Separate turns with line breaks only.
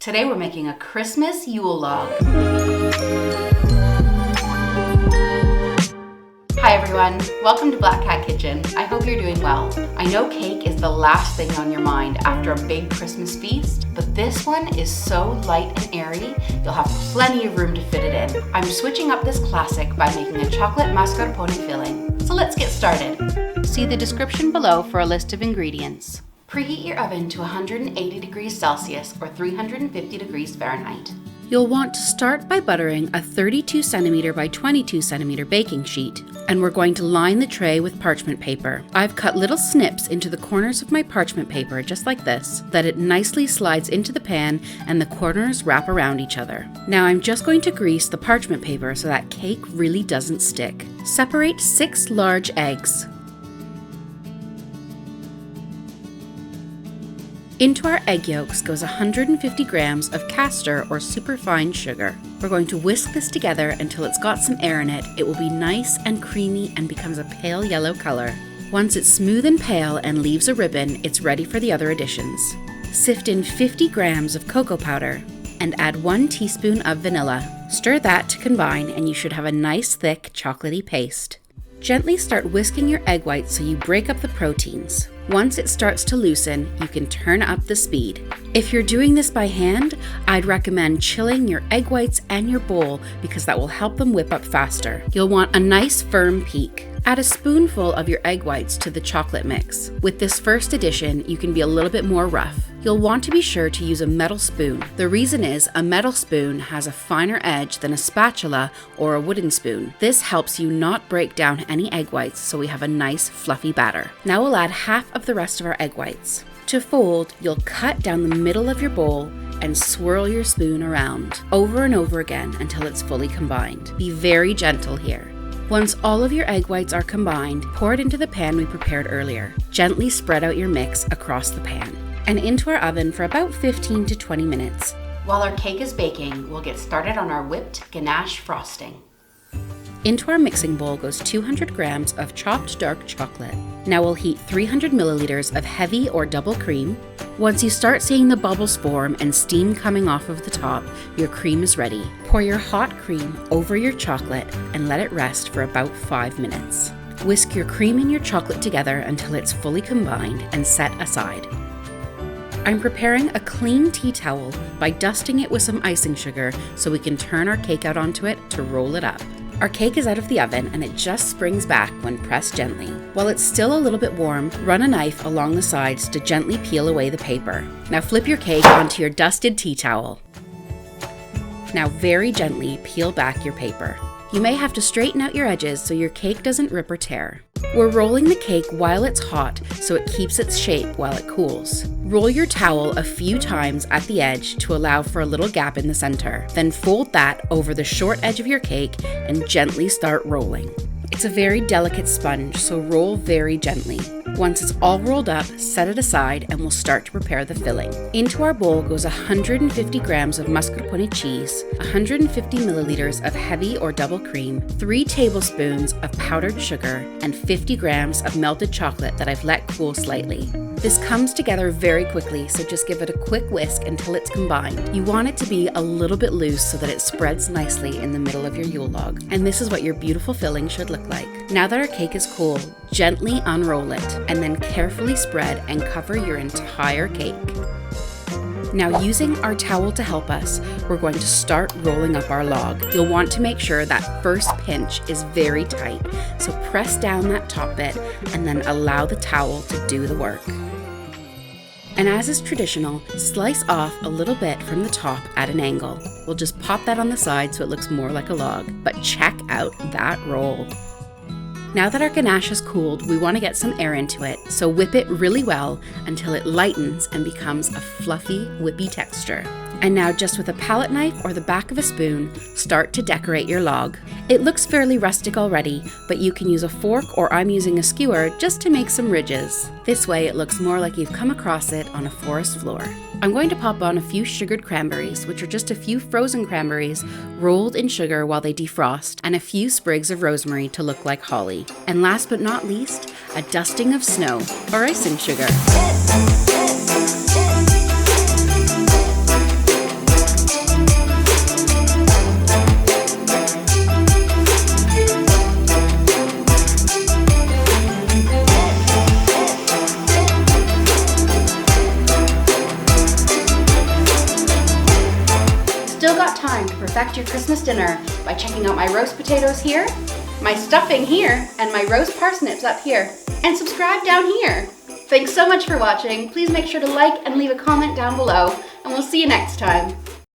Today we're making a Christmas Yule log. Hi everyone, welcome to Black Cat Kitchen. I hope you're doing well. I know cake is the last thing on your mind after a big Christmas feast, but this one is so light and airy, you'll have plenty of room to fit it in. I'm switching up this classic by making a chocolate mascarpone filling. So let's get started. See the description below for a list of ingredients. Preheat your oven to 180 degrees Celsius or 350 degrees Fahrenheit. You'll want to start by buttering a 32 centimeter by 22 centimeter baking sheet, and we're going to line the tray with parchment paper. I've cut little snips into the corners of my parchment paper, just like this, that it nicely slides into the pan and the corners wrap around each other. Now I'm just going to grease the parchment paper so that cake really doesn't stick. Separate 6 large eggs. Into our egg yolks goes 150 grams of castor or superfine sugar. We're going to whisk this together until it's got some air in it. It will be nice and creamy and becomes a pale yellow color. Once it's smooth and pale and leaves a ribbon, it's ready for the other additions. Sift in 50 grams of cocoa powder and add 1 teaspoon of vanilla. Stir that to combine and you should have a nice thick chocolatey paste. Gently start whisking your egg whites so you break up the proteins. Once it starts to loosen, you can turn up the speed. If you're doing this by hand, I'd recommend chilling your egg whites and your bowl because that will help them whip up faster. You'll want a nice firm peak. Add a spoonful of your egg whites to the chocolate mix. With this first addition, you can be a little bit more rough. You'll want to be sure to use a metal spoon. The reason is a metal spoon has a finer edge than a spatula or a wooden spoon. This helps you not break down any egg whites so we have a nice fluffy batter. Now we'll add half of the rest of our egg whites. To fold, you'll cut down the middle of your bowl and swirl your spoon around over and over again until it's fully combined. Be very gentle here. Once all of your egg whites are combined, pour it into the pan we prepared earlier. Gently spread out your mix across the pan and into our oven for about 15 to 20 minutes. While our cake is baking, we'll get started on our whipped ganache frosting. Into our mixing bowl goes 200 grams of chopped dark chocolate. Now we'll heat 300 milliliters of heavy or double cream. Once you start seeing the bubbles form and steam coming off of the top, your cream is ready. Pour your hot cream over your chocolate and let it rest for about 5 minutes. Whisk your cream and your chocolate together until it's fully combined and set aside. I'm preparing a clean tea towel by dusting it with some icing sugar so we can turn our cake out onto it to roll it up. Our cake is out of the oven and it just springs back when pressed gently. While it's still a little bit warm, run a knife along the sides to gently peel away the paper. Now flip your cake onto your dusted tea towel. Now very gently peel back your paper. You may have to straighten out your edges so your cake doesn't rip or tear. We're rolling the cake while it's hot so it keeps its shape while it cools. Roll your towel a few times at the edge to allow for a little gap in the center. Then fold that over the short edge of your cake and gently start rolling. It's a very delicate sponge, so roll very gently. Once it's all rolled up, set it aside and we'll start to prepare the filling. Into our bowl goes 150 grams of mascarpone cheese, 150 milliliters of heavy or double cream, 3 tablespoons of powdered sugar, and 50 grams of melted chocolate that I've let cool slightly. This comes together very quickly, so just give it a quick whisk until it's combined. You want it to be a little bit loose so that it spreads nicely in the middle of your Yule log. And this is what your beautiful filling should look like. Now that our cake is cool, gently unroll it and then carefully spread and cover your entire cake. Now using our towel to help us, we're going to start rolling up our log. You'll want to make sure that first pinch is very tight, so press down that top bit and then allow the towel to do the work. And as is traditional, slice off a little bit from the top at an angle. We'll just pop that on the side so it looks more like a log, but check out that roll. Now that our ganache has cooled, we want to get some air into it, so whip it really well until it lightens and becomes a fluffy, whippy texture. And now just with a palette knife or the back of a spoon, start to decorate your log. It looks fairly rustic already, but you can use a fork or I'm using a skewer just to make some ridges. This way it looks more like you've come across it on a forest floor. I'm going to pop on a few sugared cranberries, which are just a few frozen cranberries rolled in sugar while they defrost, and a few sprigs of rosemary to look like holly. And last but not least, a dusting of snow or icing sugar. still got time to perfect your Christmas dinner by checking out my roast potatoes here, my stuffing here, and my roast parsnips up here. And subscribe down here. Thanks so much for watching. Please make sure to like and leave a comment down below, and we'll see you next time.